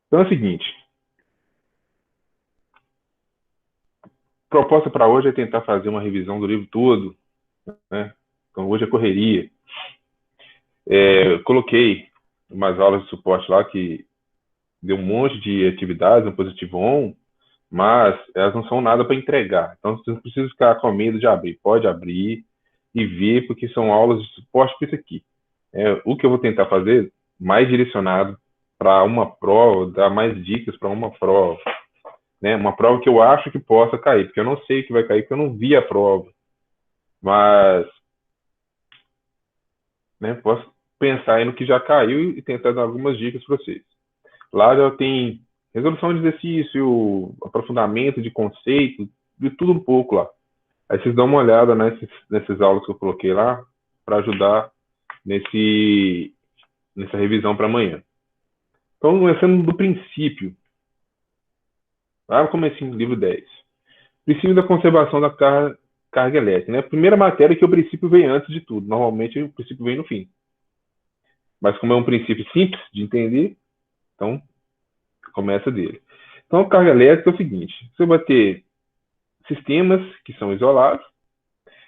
Então é o seguinte, a proposta para hoje é tentar fazer uma revisão do livro todo, né? Então hoje é correria. Eu coloquei umas aulas de suporte lá que deu um monte de atividades no Positivo On, mas elas não são nada para entregar. Então você não precisa ficar com medo de abrir. Pode abrir e ver, porque são aulas de suporte para isso aqui. O que eu vou tentar fazer, mais direcionado para uma prova, dar mais dicas para uma prova, né? Uma prova que eu acho que possa cair, porque eu não sei que vai cair, porque eu não vi a prova. Mas, né, posso pensar aí no que já caiu e tentar dar algumas dicas para vocês. Lá já tem resolução de exercício, aprofundamento de conceito, de tudo um pouco lá. Aí vocês dão uma olhada nessas aulas que eu coloquei lá para ajudar nessa revisão para amanhã. Então, começando do princípio, lá no comecinho do livro 10. Princípio da conservação da carga elétrica. Né? A primeira matéria é que o princípio vem antes de tudo. Normalmente o princípio vem no fim. Mas como é um princípio simples de entender, então começa dele. Então, a carga elétrica é o seguinte: você vai ter sistemas que são isolados,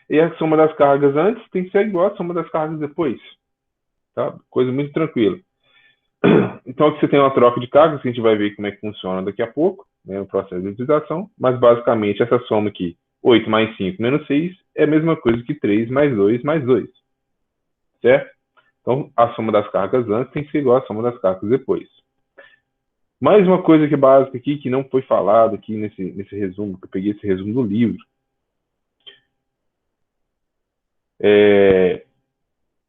e a soma das cargas antes tem que ser igual à soma das cargas depois. Tá? Coisa muito tranquila. Então, aqui você tem uma troca de cargas, que a gente vai ver como é que funciona daqui a pouco, né, o processo de utilização, mas basicamente essa soma aqui, 8 mais 5 menos 6, é a mesma coisa que 3 mais 2 mais 2, certo? Então, a soma das cargas antes tem que ser igual à soma das cargas depois. Mais uma coisa que é básica aqui, que não foi falado aqui nesse resumo, que eu peguei esse resumo do livro, é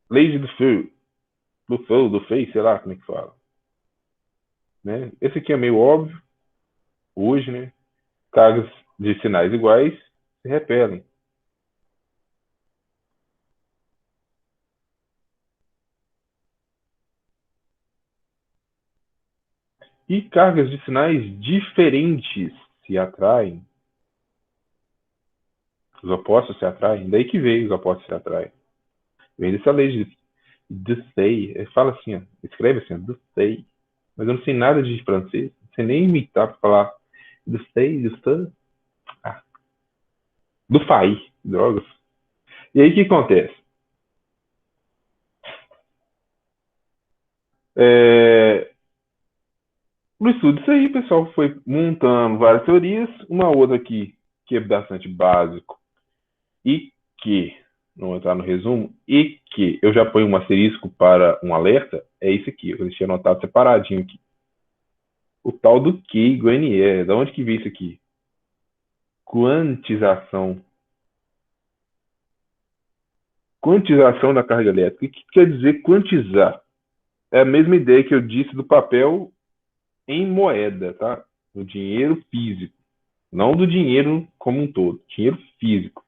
lei do Feu, do Fei, sei lá como é que fala. Né? Esse aqui é meio óbvio, hoje, né? Cargas de sinais iguais se repelem. E cargas de sinais diferentes se atraem. Os opostos se atraem. Daí que veio os opostos se atraem. Vem dessa lei de sei. Ele fala assim, ó, escreve assim, do sei. Mas eu não sei nada de francês. Não sei nem imitar para falar do sei, do sei. Ah, do fai. Drogas. E aí o que acontece? É, no estudo disso aí, o pessoal foi montando várias teorias. Uma outra aqui, que é bastante básico, e que, não vou entrar no resumo, e que eu já ponho um asterisco para um alerta, é isso aqui, eu deixei anotado separadinho aqui. O tal do Q igual a NE, da onde que veio isso aqui? Quantização. Quantização da carga elétrica. O que quer dizer quantizar? É a mesma ideia que eu disse do papel em moeda, tá? Do dinheiro físico. Não do dinheiro como um todo, dinheiro físico.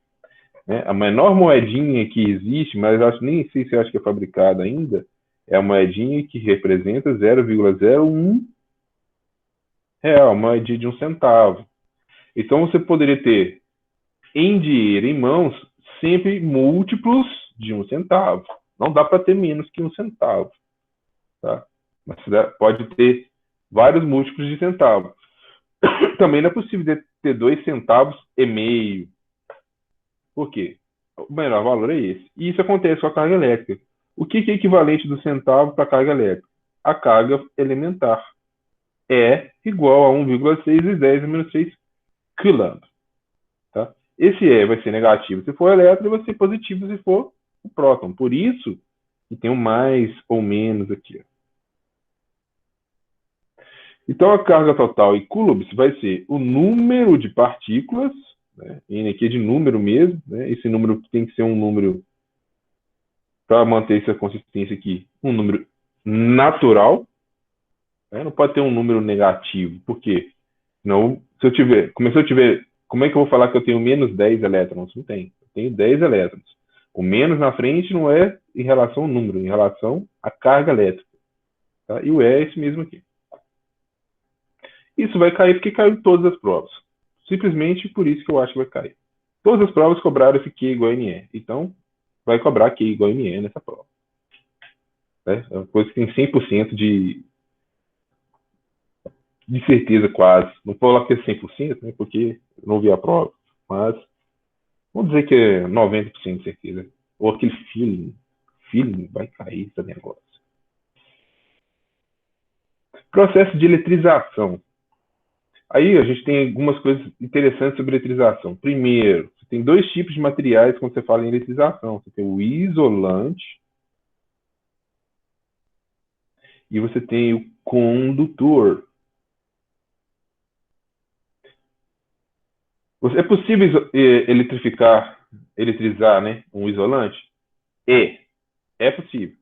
Né? A menor moedinha que existe, mas acho, nem sei se acho que é fabricada ainda, é a moedinha que representa 0,01 real, uma moedinha de 1 centavo. Então você poderia ter em dinheiro em mãos sempre múltiplos de 1 centavo. Não dá para ter menos que 1 centavo. Tá? Mas você pode ter vários múltiplos de centavo. Também não é possível ter 2 centavos e meio. Por quê? O menor valor é esse. E isso acontece com a carga elétrica. O que é equivalente do centavo para a carga elétrica? A carga elementar. É igual a 1,6 e 10 a menos 6 coulomb. Tá? Esse E vai ser negativo se for elétron e vai ser positivo se for o próton. Por isso que tem um mais ou menos aqui. Então, a carga total em coulombs vai ser o número de partículas, né? N aqui é de número mesmo, né? Esse número tem que ser um número, para manter essa consistência aqui, um número natural, né? Não pode ter um número negativo, por quê? Não, se eu tiver, como é que eu vou falar que eu tenho menos 10 elétrons? Não tem, eu tenho 10 elétrons. O menos na frente não é em relação ao número, é em relação à carga elétrica. Tá? E o E é esse mesmo aqui. Isso vai cair porque caiu em todas as provas. Simplesmente por isso que eu acho que vai cair. Todas as provas cobraram esse Q igual a NE. Então, vai cobrar Q igual a NE nessa prova. Né? É uma coisa que tem 100% de certeza quase. Não vou falar que é 100%, né, porque eu não vi a prova, mas vamos dizer que é 90% de certeza. Ou aquele feeling vai cair esse negócio. Processo de eletrização. Aí a gente tem algumas coisas interessantes sobre eletrização. Primeiro, você tem dois tipos de materiais quando você fala em eletrização. Você tem o isolante e você tem o condutor. É possível eletrizar, né, um isolante? É possível.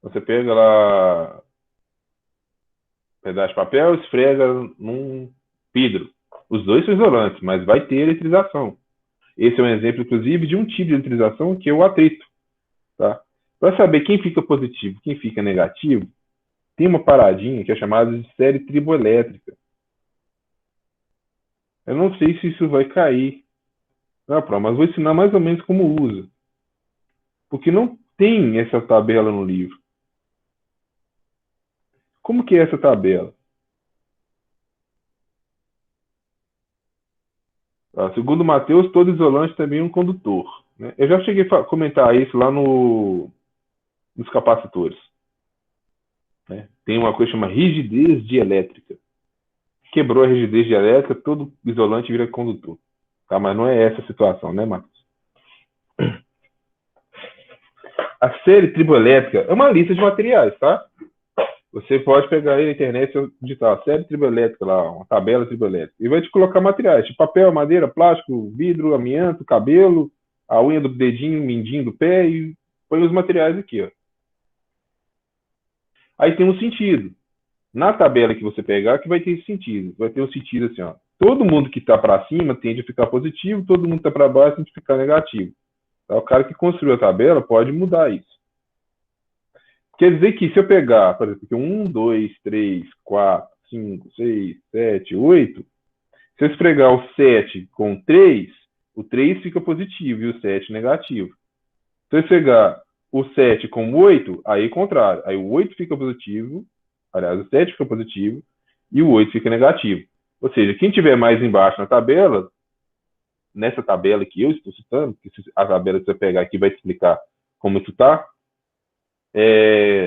Você pega lá um pedaço de papel, esfrega num vidro. Os dois são isolantes, mas vai ter eletrização. Esse é um exemplo, inclusive, de um tipo de eletrização que é o atrito. Tá? Para saber quem fica positivo, quem fica negativo, tem uma paradinha que é chamada de série triboelétrica. Eu não sei se isso vai cair na prova, mas vou ensinar mais ou menos como usa. Porque não tem essa tabela no livro. Como que é essa tabela? Segundo Mateus, todo isolante também é um condutor. Né? Eu já cheguei a comentar isso lá nos capacitores. Né? Tem uma coisa que chama rigidez dielétrica. Quebrou a rigidez dielétrica, todo isolante vira condutor. Tá? Mas não é essa a situação, né, Marcos? A série triboelétrica é uma lista de materiais, tá? Você pode pegar aí na internet e digitar a série triboelétrica lá, uma tabela triboelétrica, e vai te colocar materiais, tipo papel, madeira, plástico, vidro, amianto, cabelo, a unha do dedinho, mindinho do pé, e põe os materiais aqui, ó. Aí tem um sentido. Na tabela que você pegar, que vai ter esse sentido. Vai ter um sentido assim, ó. Todo mundo que está para cima tende a ficar positivo, todo mundo que está para baixo tende a ficar negativo. Tá? O cara que construiu a tabela pode mudar isso. Quer dizer que se eu pegar, por exemplo, 1, 2, 3, 4, 5, 6, 7, 8, se eu esfregar o 7 com 3, o 3 fica positivo e o 7 negativo. Se eu esfregar o 7 com 8, aí é o contrário. Aí o 8 fica positivo, aliás, o 7 fica positivo e o 8 fica negativo. Ou seja, quem tiver mais embaixo na tabela, nessa tabela que eu estou citando, que a tabela que você pegar aqui vai te explicar como isso está,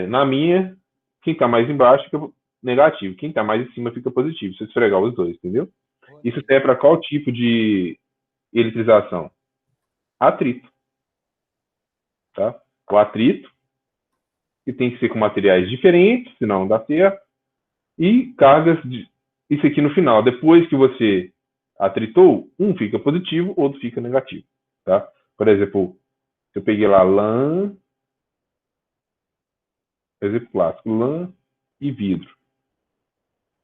na minha, quem está mais embaixo fica negativo, quem está mais em cima fica positivo, se eu esfregar os dois, entendeu? Isso serve para qual tipo de eletrização? Atrito. Tá? O atrito, que tem que ser com materiais diferentes, senão não dá certo, e cargas, isso aqui no final. Depois que você atritou, um fica positivo, outro fica negativo. Tá? Por exemplo, se eu peguei lá lã, exemplo clássico, lã e vidro.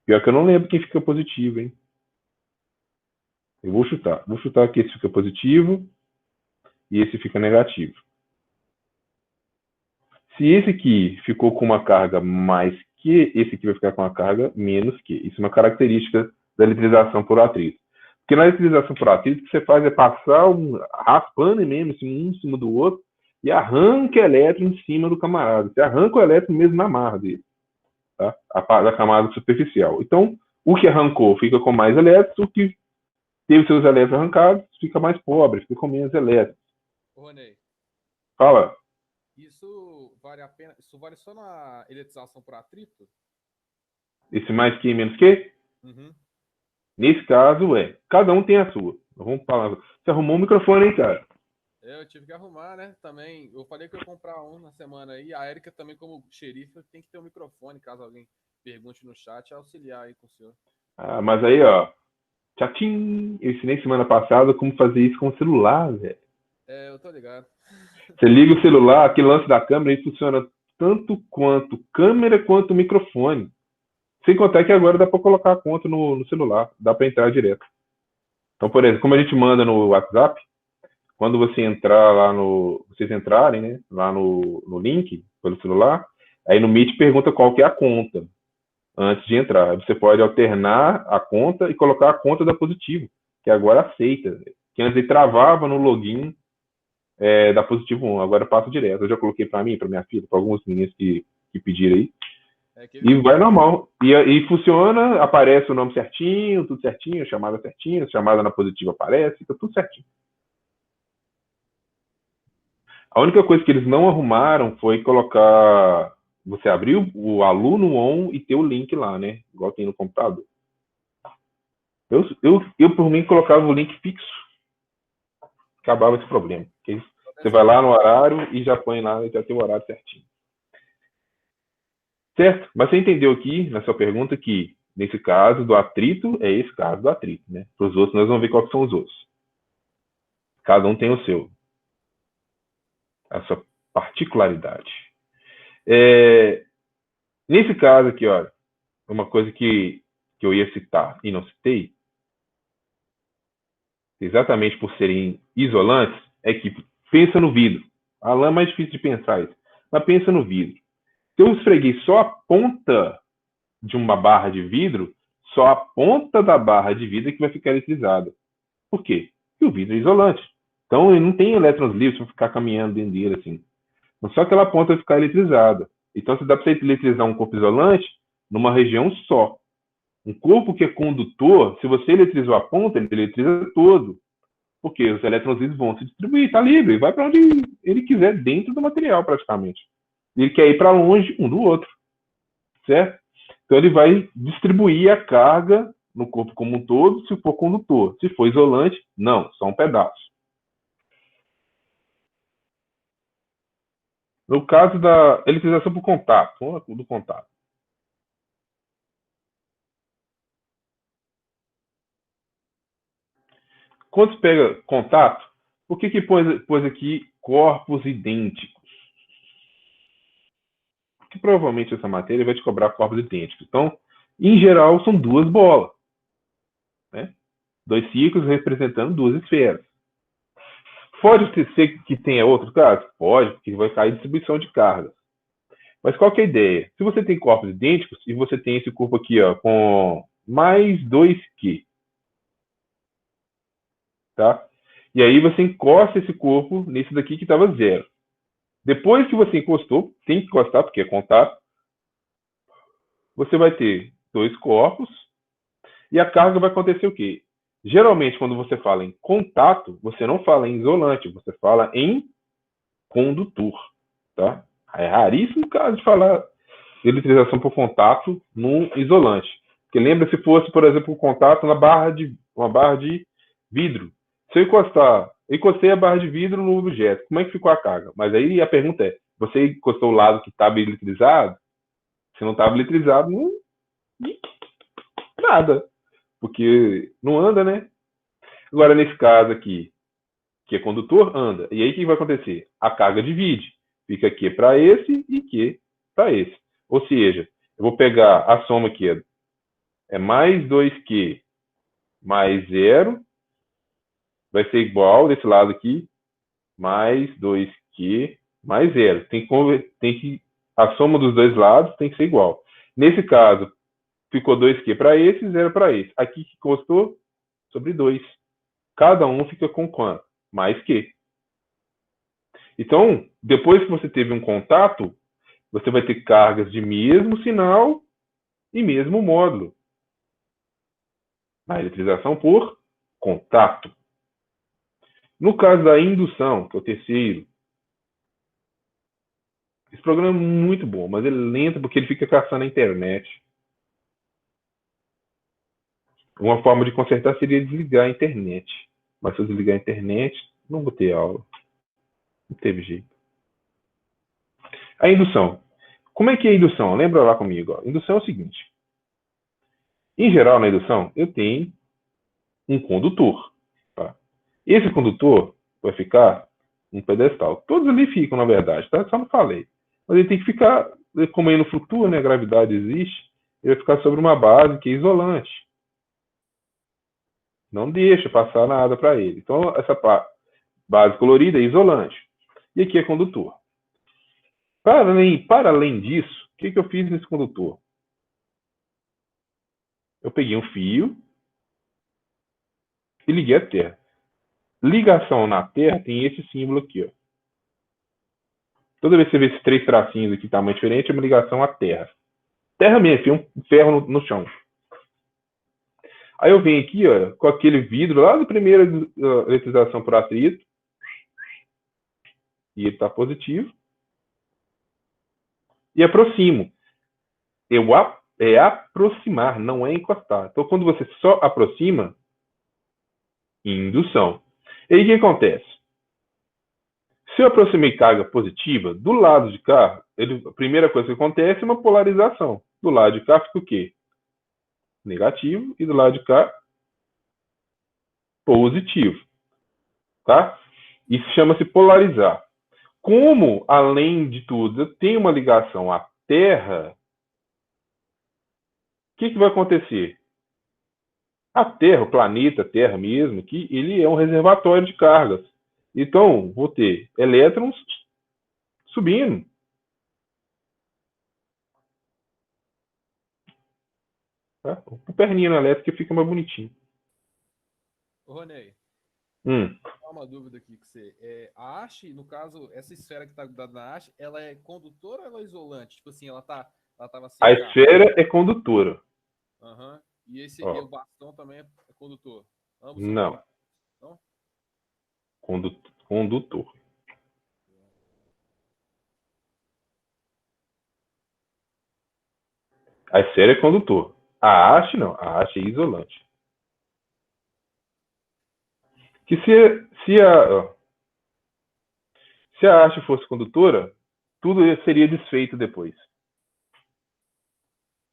Pior que eu não lembro quem fica positivo, hein? Eu vou chutar. Vou chutar que esse fica positivo e esse fica negativo. Se esse aqui ficou com uma carga mais que, esse aqui vai ficar com uma carga menos que. Isso é uma característica da eletrização por atrito. Porque na eletrização por atrito, o que você faz é passar raspando mesmo, assim, um em cima do outro, e arranca elétron em cima do camarada. Você arranca o elétron mesmo na marra dele, tá? Da camada superficial. Então, o que arrancou fica com mais elétrons, o que teve seus elétrons arrancados fica mais pobre, fica com menos elétrons. Ronei. Fala. Isso vale a pena? Isso vale só na eletrização por atrito? Esse mais que menos que? Uhum. Nesse caso, cada um tem a sua. Vamos falar. Você arrumou um microfone aí, cara? Eu tive que arrumar, né? Também. Eu falei que eu ia comprar um na semana aí. A Erika também, como xerife, tem que ter um microfone, caso alguém pergunte no chat, auxiliar aí com o senhor. Mas aí, ó. Tchatim! Eu ensinei semana passada como fazer isso com o celular, velho. Eu tô ligado. Você liga o celular, aquele lance da câmera, ele funciona tanto quanto câmera quanto microfone. Sem contar que agora dá para colocar a conta no celular, dá para entrar direto. Então, por exemplo, como a gente manda no WhatsApp, quando você entrar lá vocês entrarem, né, lá no link pelo celular, aí no Meet pergunta qual que é a conta antes de entrar. Você pode alternar a conta e colocar a conta da Positivo, que agora aceita. Que antes ele travava no login da Positivo 1, agora passa direto. Eu já coloquei para mim, para minha filha, para alguns meninos que pediram aí. E vai normal. E funciona, aparece o nome certinho, tudo certinho, chamada certinho, chamada na positiva aparece, fica tudo certinho. A única coisa que eles não arrumaram foi colocar... Você abrir o aluno on e ter o link lá, né? Igual tem no computador. Eu por mim, colocava o link fixo. Acabava esse problema. Você vai lá no horário e já põe lá, já tem o horário certinho. Certo? Mas você entendeu aqui, na sua pergunta, que nesse caso do atrito, é esse caso do atrito, né? Para os outros, nós vamos ver quais são os outros. Cada um tem o seu. A sua particularidade. Nesse caso aqui, olha, uma coisa que eu ia citar e não citei, exatamente por serem isolantes, é que pensa no vidro. A lã é mais difícil de pensar isso, mas pensa no vidro. Se eu esfreguei só a ponta de uma barra de vidro, só a ponta da barra de vidro é que vai ficar eletrizada. Por quê? Porque o vidro é isolante. Então, ele não tem elétrons livres para ficar caminhando dentro dele, assim. Não só aquela ponta vai ficar eletrizada. Então, se dá para você eletrizar um corpo isolante numa região só. Um corpo que é condutor, se você eletrizou a ponta, ele eletriza todo. Porque os elétrons livres vão se distribuir, está livre, vai para onde ele quiser, dentro do material, praticamente. Ele quer ir para longe um do outro, certo? Então, ele vai distribuir a carga no corpo como um todo, se for condutor. Se for isolante, não, só um pedaço. No caso da eletrização por contato, do contato. Quando se pega contato, por que pôs aqui corpos idênticos? Porque provavelmente essa matéria vai te cobrar corpos idênticos. Então, em geral, são duas bolas. Né? Dois ciclos representando duas esferas. Pode ser que tenha outro caso? Pode, porque vai cair distribuição de cargas. Mas qual que é a ideia? Se você tem corpos idênticos e você tem esse corpo aqui ó, com mais 2Q, tá? E aí você encosta esse corpo nesse daqui que estava zero. Depois que você encostou, tem que encostar porque é contato, você vai ter dois corpos e a carga vai acontecer o quê? Geralmente, quando você fala em contato, você não fala em isolante, você fala em condutor, tá? É raríssimo o caso de falar de eletrização por contato num isolante. Porque lembra se fosse, por exemplo, um contato na uma barra de vidro. Se eu encostei a barra de vidro no objeto, como é que ficou a carga? Mas aí a pergunta é, você encostou o lado que estava eletrizado? Se não estava eletrizado, não... nada. Porque não anda, né? Agora, nesse caso aqui, que é condutor, anda. E aí o que vai acontecer? A carga divide. Fica Q para esse e Q para esse. Ou seja, eu vou pegar a soma aqui, é mais 2Q mais zero, vai ser igual desse lado aqui, mais 2Q mais zero. A soma dos dois lados tem que ser igual. Nesse caso, ficou 2Q para esse e 0 para esse. Aqui que custou sobre 2. Cada um fica com quanto? Mais Q. Então, depois que você teve um contato, você vai ter cargas de mesmo sinal e mesmo módulo. Na eletrização por contato. No caso da indução, que é o terceiro, esse programa é muito bom, mas ele é lento porque ele fica caçando a internet. Uma forma de consertar seria desligar a internet. Mas se eu desligar a internet, não vou ter aula. Não teve jeito. A indução. Como é que é a indução? Lembra lá comigo. Ó. Indução é o seguinte. Em geral, na indução, eu tenho um condutor. Tá? Esse condutor vai ficar um pedestal. Todos ali ficam, na verdade. Tá? Só não falei. Mas ele tem que ficar, como aí no futuro, né, a gravidade existe, ele vai ficar sobre uma base que é isolante. Não deixa passar nada para ele. Então, essa base colorida é isolante. E aqui é condutor. Para além disso, o que eu fiz nesse condutor? Eu peguei um fio e liguei a terra. Ligação na terra tem esse símbolo aqui. Ó. Toda vez que você vê esses três tracinhos aqui, tamanho diferente, é uma ligação à terra. Terra mesmo, enfia um ferro no chão. Aí eu venho aqui, ó, com aquele vidro lá da primeira eletrização por atrito, e ele está positivo, e aproximo. É aproximar, não é encostar. Então, quando você só aproxima, indução. E aí o que acontece? Se eu aproximei carga positiva, do lado de cá, a primeira coisa que acontece é uma polarização. Do lado de cá fica o quê? Negativo, e do lado de cá, positivo. Tá? Isso chama-se polarizar. Como, além de tudo, tem uma ligação à Terra, o que vai acontecer? A Terra, o planeta Terra mesmo, que ele é um reservatório de cargas. Então, vou ter elétrons subindo. Tá? O perninho elétrico fica mais bonitinho. Ô, Ronei, Hum. uma dúvida aqui que você. A haste, no caso, essa esfera que está grudada na haste, ela é condutora ou ela é isolante? Tipo assim, ela tava sem A carga. esfera é condutora. Uhum. E o bastão também é condutor. Ambos são Não. Não? Condutor. A esfera é condutor. A haste não. A haste é isolante. Que se a haste fosse condutora, tudo seria desfeito depois.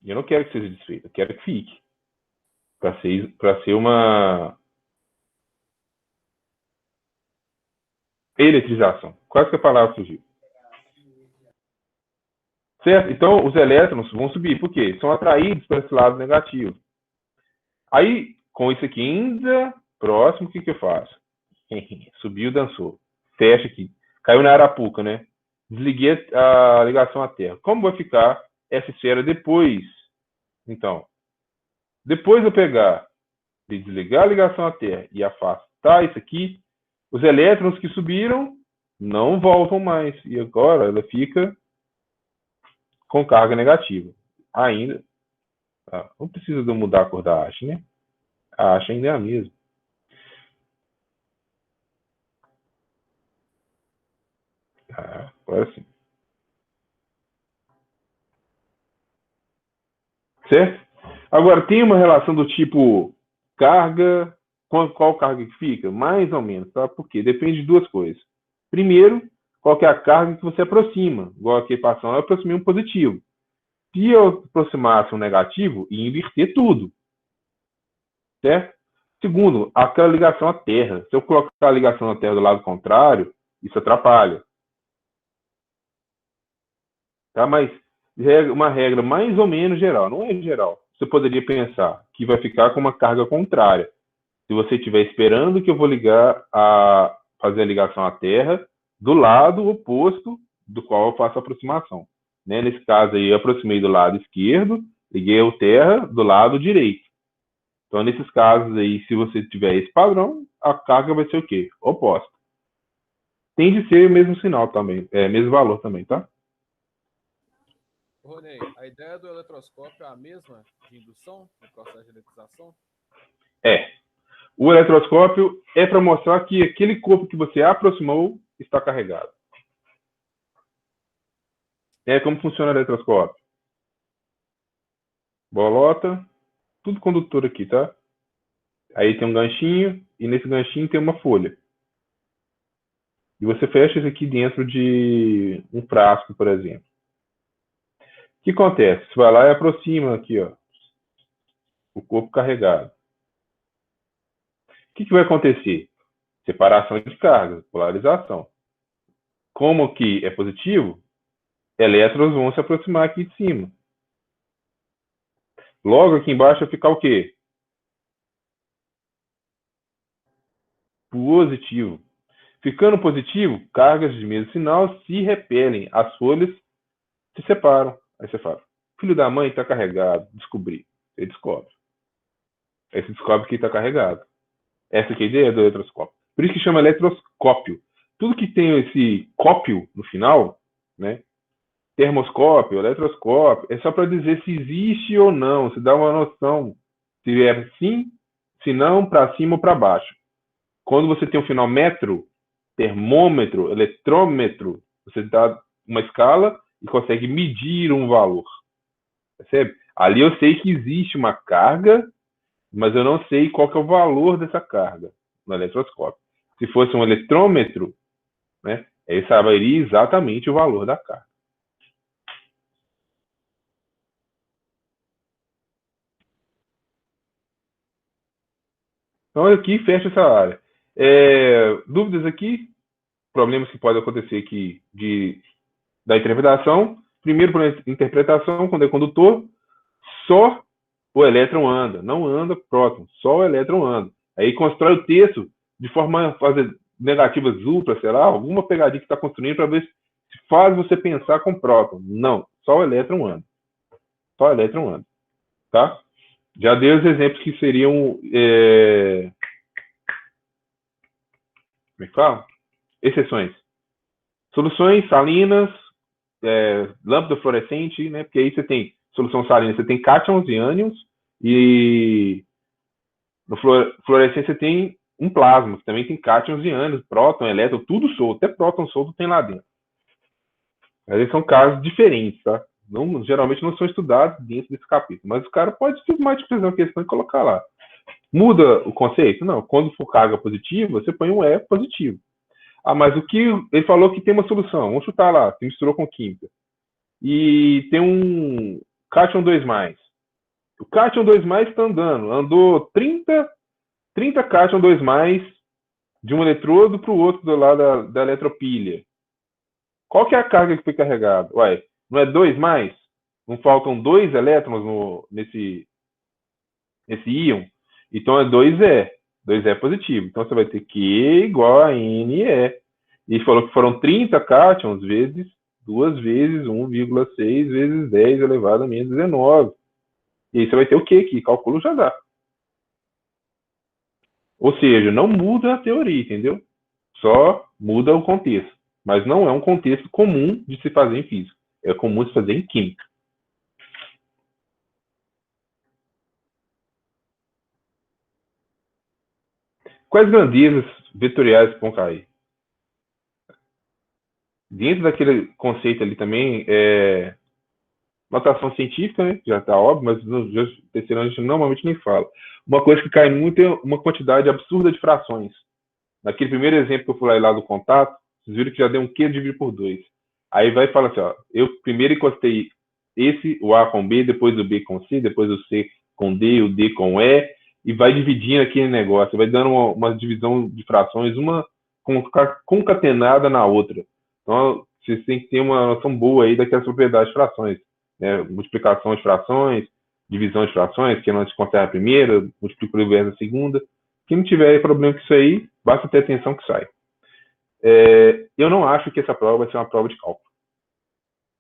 E eu não quero que seja desfeito, eu quero que fique. Para ser uma eletrização. Quase que a palavra surgiu. Certo? Então, os elétrons vão subir. Por quê? São atraídos para esse lado negativo. Aí, com isso aqui ainda próximo, o que eu faço? Subiu, dançou. Fecha aqui. Caiu na arapuca, né? Desliguei a ligação à Terra. Como vai ficar essa esfera depois? Então, depois eu pegar de desligar a ligação à Terra e afastar isso aqui, os elétrons que subiram não voltam mais. E agora ela fica com carga negativa. Ainda. Tá? Não precisa de eu mudar a cor da haste, né? A haste ainda é a mesma. Tá? Agora sim. Certo? Agora, tem uma relação do tipo carga, qual carga que fica? Mais ou menos, tá? Porque depende de duas coisas. Primeiro, qual que é a carga que você aproxima? Igual aqui passando, eu aproximei um positivo. Se eu aproximasse um negativo, ia inverter tudo. Certo? Segundo, aquela ligação à Terra. Se eu colocar a ligação à Terra do lado contrário, isso atrapalha. Tá? Mas uma regra mais ou menos geral, não é geral. Você poderia pensar que vai ficar com uma carga contrária. Se você estiver esperando que eu vou fazer a ligação à Terra do lado oposto do qual eu faço a aproximação. Né? Nesse caso aí, eu aproximei do lado esquerdo, liguei a Terra do lado direito. Então, nesses casos aí, se você tiver esse padrão, a carga vai ser o quê? Oposta. Tem de ser o mesmo sinal também, mesmo valor também, tá? Ronei, a ideia do eletroscópio é a mesma de indução no processo de eletrização? É. O eletroscópio é para mostrar que aquele corpo que você aproximou está carregado. É como funciona o eletroscópio. Bolota, tudo condutor aqui, tá? Aí tem um ganchinho, e nesse ganchinho tem uma folha. E você fecha isso aqui dentro de um frasco, por exemplo. O que acontece? Você vai lá e aproxima aqui, ó, o corpo carregado. O que vai acontecer? Separação de cargas, polarização. Como aqui é positivo, elétrons vão se aproximar aqui de cima. Logo aqui embaixo vai ficar o quê? Positivo. Ficando positivo, cargas de mesmo sinal se repelem, as folhas se separam. Aí você fala, filho da mãe está carregado, descobri. Você descobre. Aí você descobre que está carregado. Essa aqui é a ideia do eletroscópio. Por isso que chama eletroscópio. Tudo que tem esse cópio no final, né? termoscópio, eletroscópio, é só para dizer se existe ou não, se dá uma noção, se é sim, se não, para cima ou para baixo. Quando você tem um final metro, termômetro, eletrômetro, você dá uma escala e consegue medir um valor. Percebe? Ali eu sei que existe uma carga, mas eu não sei qual que é o valor dessa carga no eletroscópio. Se fosse um eletrômetro, né, ele saberia exatamente o valor da carga. Então aqui fecha essa área. Dúvidas aqui? Problemas que podem acontecer aqui da interpretação. Primeiro, por interpretação, quando é condutor, só o elétron anda, não anda próton, só o elétron anda. Aí constrói o texto de forma a fazer negativas duplas, sei lá, alguma pegadinha que está construindo para ver se faz você pensar com próton. Não, só o elétron anda. Só o elétron anda, tá? Já dei os exemplos que seriam, como é que fala? Exceções. Soluções salinas, lâmpada fluorescente, né? Porque aí você tem solução salina, você tem cátions e ânions, e no fluorescente você tem um plasma, que também tem cátions e ânions, próton, elétron, tudo solto, até próton solto tem lá dentro. Mas eles são casos diferentes, tá? Não, geralmente não são estudados dentro desse capítulo, mas o cara pode simplesmente fazer uma questão e colocar lá. Muda o conceito? Não. Quando for carga positiva, você põe um E positivo. Ah, mas o que ele falou que tem uma solução? Vamos chutar lá, se misturou com química. E tem um cátion 2+. O cátion 2+ está andando. Andou 30 cátion 2+, de um eletrodo para o outro do lado da eletropilha. Qual que é a carga que foi carregada? Ué, não é 2+? Não faltam 2 elétrons nesse íon? Então é 2E. 2E positivo. Então você vai ter Q igual a NE. E falou que foram 30 cátions vezes 2 vezes 1,6 vezes 10 elevado a menos 19. E aí você vai ter o Q aqui? Cálculo já dá. Ou seja, não muda a teoria, entendeu? Só muda o contexto. Mas não é um contexto comum de se fazer em física. É comum de se fazer em química. Quais grandezas vetoriais vão cair? Dentro daquele conceito ali também, notação científica, né? Já está óbvio, mas no terceiro ano a gente normalmente nem fala. Uma coisa que cai muito é uma quantidade absurda de frações. Naquele primeiro exemplo que eu falei lá do contato, vocês viram que já deu um Q dividido por 2. Aí vai falar assim, ó, eu primeiro encostei o A com B, depois o B com C, depois o C com D, o D com E, e vai dividindo aquele negócio, vai dando uma divisão de frações, uma concatenada na outra. Então, vocês têm que ter uma noção boa aí daquelas propriedades de frações, né? Multiplicação de frações, divisão de frações, que não se conserva a primeira, multiplica o verso a segunda. Quem não tiver problema com isso aí, basta ter atenção que sai. Eu não acho que essa prova vai ser uma prova de cálculo.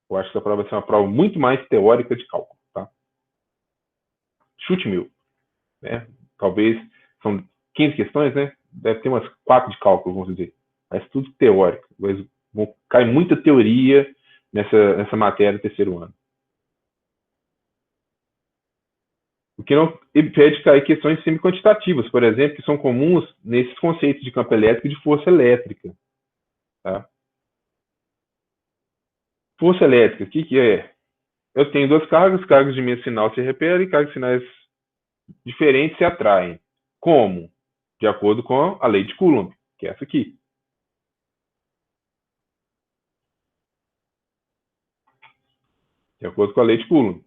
Eu acho que essa prova vai ser uma prova muito mais teórica de cálculo. Tá? Chute meu. Né? Talvez, são 15 questões, né? Deve ter umas 4 de cálculo, vamos dizer. Mas tudo teórico. Cai muita teoria nessa matéria do terceiro ano. O que não impede de cair questões semi-quantitativas, por exemplo, que são comuns nesses conceitos de campo elétrico e de força elétrica. Tá? Força elétrica, o que é? Eu tenho duas cargas de meio sinal se repelem e cargas de sinais diferentes se atraem. Como? De acordo com a lei de Coulomb, que é essa aqui. De acordo com a lei de Coulomb.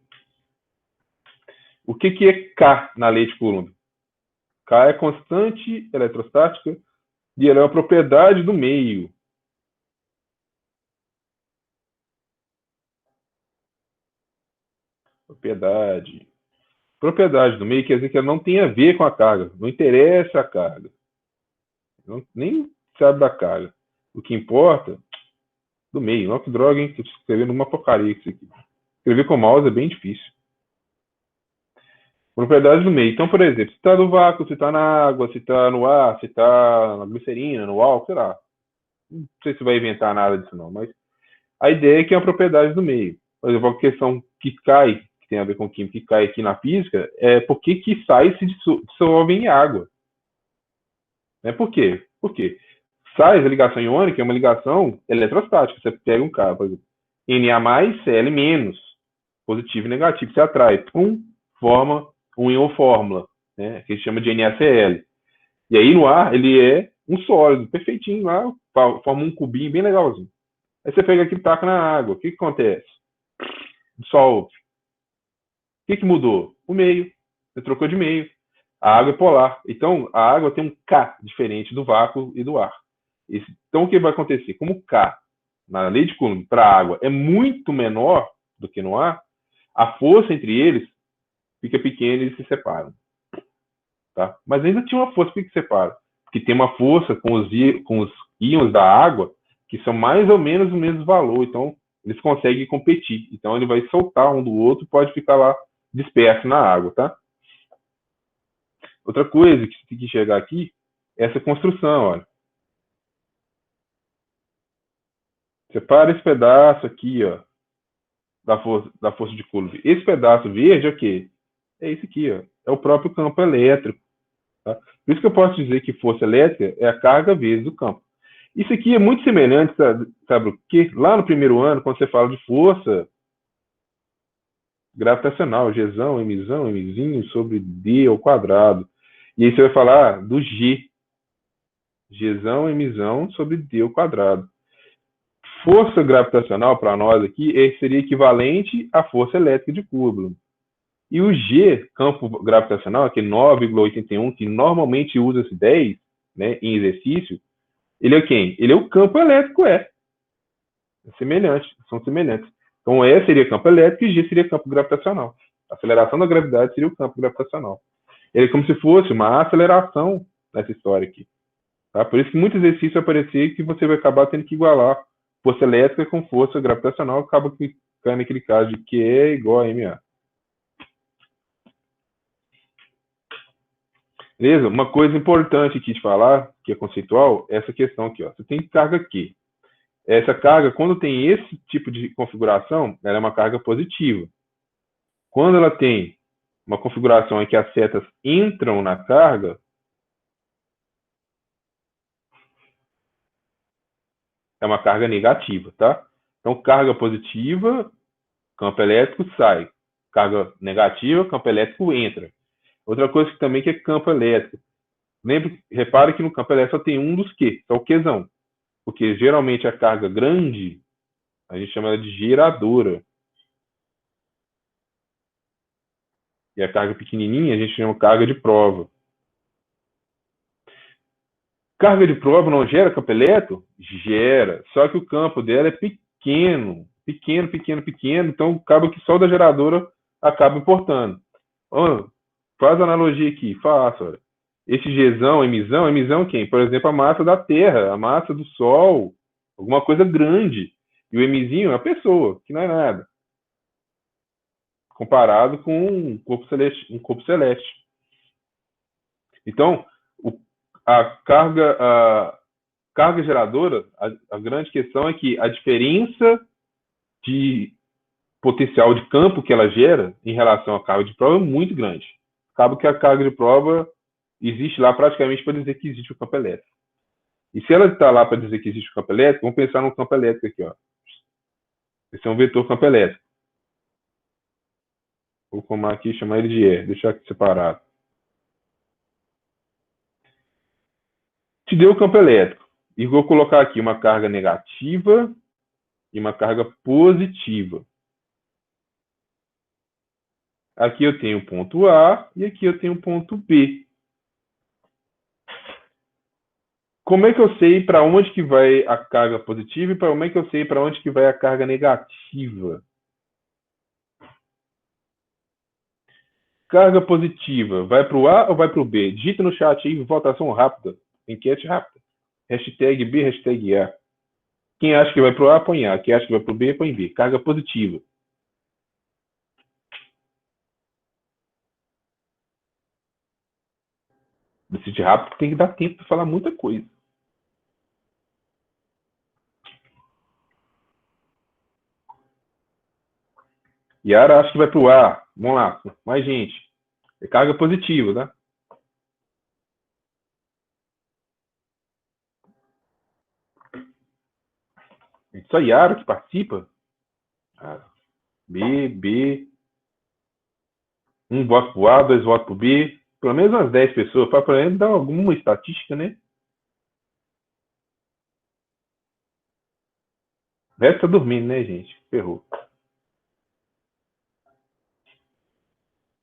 O que é K na lei de Coulomb? K é constante eletrostática e ela é uma propriedade do meio. Propriedade do meio quer dizer que ela não tem a ver com a carga. Não interessa a carga. Nem sabe da carga. O que importa do meio. Olha que droga, hein? Estou escrevendo uma porcaria isso aqui. Escrever com mouse é bem difícil. Propriedades do meio. Então, por exemplo, se está no vácuo, se está na água, se está no ar, se está na glicerina, no álcool, sei lá. Não sei se vai inventar nada disso não, mas A ideia é que é uma propriedade do meio. Por exemplo, a questão que cai, que tem a ver com química, que cai aqui na física, é por que que sai e se dissolve em água. Né? Por quê? Porque sais, a ligação iônica é uma ligação eletrostática. Você pega um carro, por exemplo, Na+, Cl-, positivo e negativo, você atrai, forma um íon fórmula, né, que a gente chama de NaCl. E aí no ar ele é um sólido, perfeitinho lá, forma um cubinho bem legalzinho. Aí você pega aqui e taca na água, o que acontece? Dissolve. O que mudou? O meio. Você trocou de meio. A água é polar. Então, a água tem um K diferente do vácuo e do ar. Então, o que vai acontecer? Como o K, na lei de Coulomb, para a água é muito menor do que no ar, a força entre eles fica pequena e eles se separam. Tá? Mas ainda tinha uma força que se separa. Porque tem uma força com os íons da água que são mais ou menos o mesmo valor. Então, eles conseguem competir. Então, ele vai soltar um do outro e pode ficar lá disperso na água, tá? Outra coisa que você tem que enxergar aqui é essa construção, olha. Separa esse pedaço aqui, ó, da força de Coulomb. Esse pedaço verde é o quê? É esse aqui, ó. É o próprio campo elétrico. Tá? Por isso que eu posso dizer que força elétrica é a carga vezes o campo. Isso aqui é muito semelhante, sabe o quê? Lá no primeiro ano, quando você fala de força gravitacional, Gzão, Mzinho sobre D ao quadrado. E aí você vai falar do G. Gzão, Mzão sobre D ao quadrado. Força gravitacional, para nós aqui, seria equivalente à força elétrica de Coulomb. E o G, campo gravitacional, aquele 9,81, que normalmente usa-se 10, né, em exercício, ele é quem? Ele é o campo elétrico, é semelhante, são semelhantes. Então, E seria campo elétrico e G seria campo gravitacional. A aceleração da gravidade seria o campo gravitacional. Ele é como se fosse uma aceleração nessa história aqui. Tá? Por isso que muito exercício vai parecer que você vai acabar tendo que igualar força elétrica com força gravitacional, acaba que cai naquele caso de Q é igual a MA. Beleza? Uma coisa importante aqui de falar, que é conceitual, é essa questão aqui. Ó. Você tem carga Q. Essa carga, quando tem esse tipo de configuração, ela é uma carga positiva. Quando ela tem uma configuração em que as setas entram na carga, é uma carga negativa, tá? Então, carga positiva, campo elétrico sai. Carga negativa, campo elétrico entra. Outra coisa que também que é campo elétrico. Repare que no campo elétrico só tem um dos Q, que é o Qzão. Porque geralmente a carga grande, a gente chama ela de geradora. E a carga pequenininha, a gente chama carga de prova. Carga de prova não gera campo elétrico? Gera. Só que o campo dela é pequeno. Pequeno, pequeno, pequeno. Então, acaba que só o da geradora acaba importando. Faz analogia aqui. Faça. Olha. Esse Gzão, emissão quem? Por exemplo, a massa da Terra, a massa do Sol, alguma coisa grande. E o Mzinho é a pessoa, que não é nada. Comparado com um corpo celeste. Então, a carga geradora, a grande questão é que a diferença de potencial de campo que ela gera em relação à carga de prova é muito grande. Acaba que a carga de prova existe lá praticamente para dizer que existe o campo elétrico. E se ela está lá para dizer que existe o campo elétrico, vamos pensar no campo elétrico aqui. Ó. Esse é um vetor campo elétrico. Vou chamar aqui, chamar ele de E, deixar aqui separado. Te deu o campo elétrico. E vou colocar aqui uma carga negativa e uma carga positiva. Aqui eu tenho o ponto A e aqui eu tenho o ponto B. Como é que eu sei para onde que vai a carga positiva e como é que eu sei para onde que vai a carga negativa? Carga positiva, vai para o A ou vai para o B? Digita no chat aí, votação rápida, enquete rápida. Hashtag B, hashtag A. Quem acha que vai para o A, põe A. Quem acha que vai para o B, põe B. Carga positiva. Decide rápido, tem que dar tempo para falar muita coisa. Yara acha que vai para o A. Vamos lá, mais gente. É carga positiva, tá? É só Yara que participa? Ah, B, B. Um voto pro A, dois votos pro B. Pelo menos umas 10 pessoas. Para pelo menos dar alguma estatística, né? O resto tá dormindo, né, gente? Ferrou.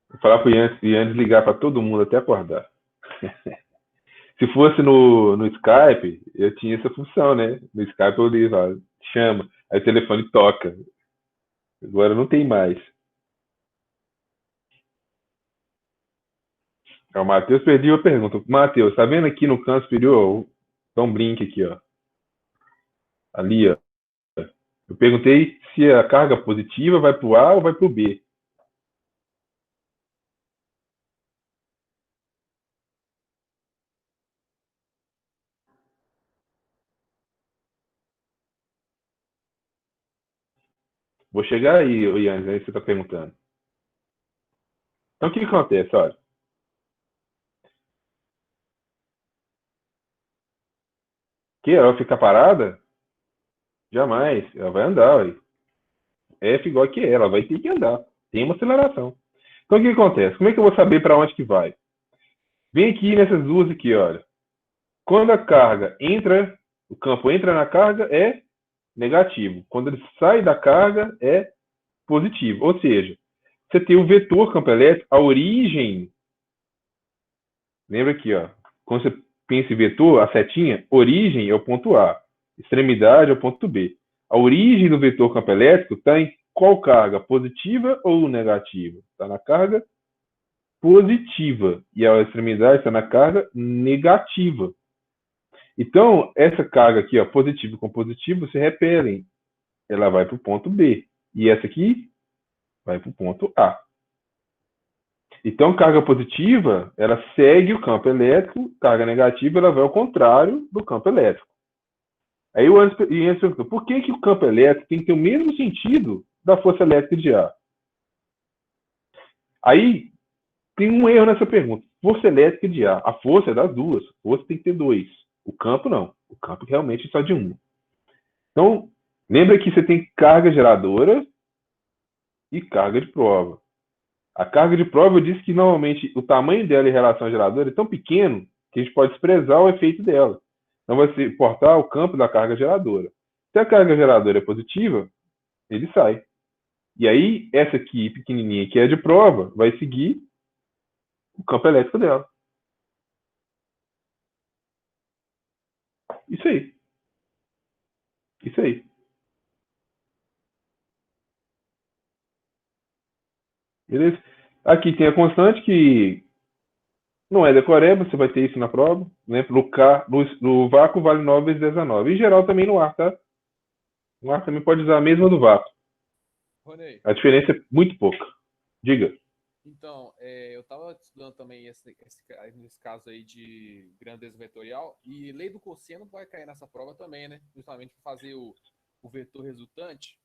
Vou falar pro Ian ligar para todo mundo até acordar. Se fosse no Skype, eu tinha essa função, né? No Skype eu li lá, chama, aí o telefone toca. Agora não tem mais. O Matheus perdeu a pergunta. Matheus, tá vendo aqui no canto superior? Dá um blink aqui, ó. Ali, ó. Eu perguntei se a carga positiva vai para o A ou vai para o B. Vou chegar aí, Ian, aí você está perguntando. Então, o que acontece? Olha, que ela ficar parada? Jamais. Ela vai andar. Ué. F igual que ela vai ter que andar. Tem uma aceleração. Então, o que acontece? Como é que eu vou saber para onde que vai? Vem aqui nessas duas aqui, olha. Quando a carga entra, o campo entra na carga, é negativo. Quando ele sai da carga, é positivo. Ou seja, você tem o vetor campo elétrico, a origem. Lembra aqui, ó. Quando você pensa em vetor, a setinha, origem é o ponto A, extremidade é o ponto B. A origem do vetor campo elétrico está em qual carga? Positiva ou negativa? Está na carga positiva. E a extremidade está na carga negativa. Então, essa carga aqui, ó, positivo com positivo, se repelem. Ela vai para o ponto B. E essa aqui vai para o ponto A. Então, carga positiva, ela segue o campo elétrico, carga negativa, ela vai ao contrário do campo elétrico. Aí o Anderson perguntou, por que o campo elétrico tem que ter o mesmo sentido da força elétrica de ar? Aí tem um erro nessa pergunta. Força elétrica de ar. A força é das duas. A força tem que ter dois. O campo não. O campo realmente é só de um. Então, lembra que você tem carga geradora e carga de prova. A carga de prova eu disse que normalmente o tamanho dela em relação à geradora é tão pequeno que a gente pode desprezar o efeito dela. Não vai se importar o campo da carga geradora. Se a carga geradora é positiva, ele sai. E aí, essa aqui, pequenininha, que é de prova, vai seguir o campo elétrico dela. Isso aí. Isso aí. Beleza? Aqui tem a constante que não é decoreba, você vai ter isso na prova. Né? No vácuo vale 9 vezes 10 a 9. Em geral também no ar, tá? No ar também pode usar a mesma do vácuo. Ronei, A diferença é muito pouca. Diga. então, eu estava estudando também nesse caso aí de grandeza vetorial, e lei do cosseno vai cair nessa prova também, né? Justamente para fazer o vetor resultante.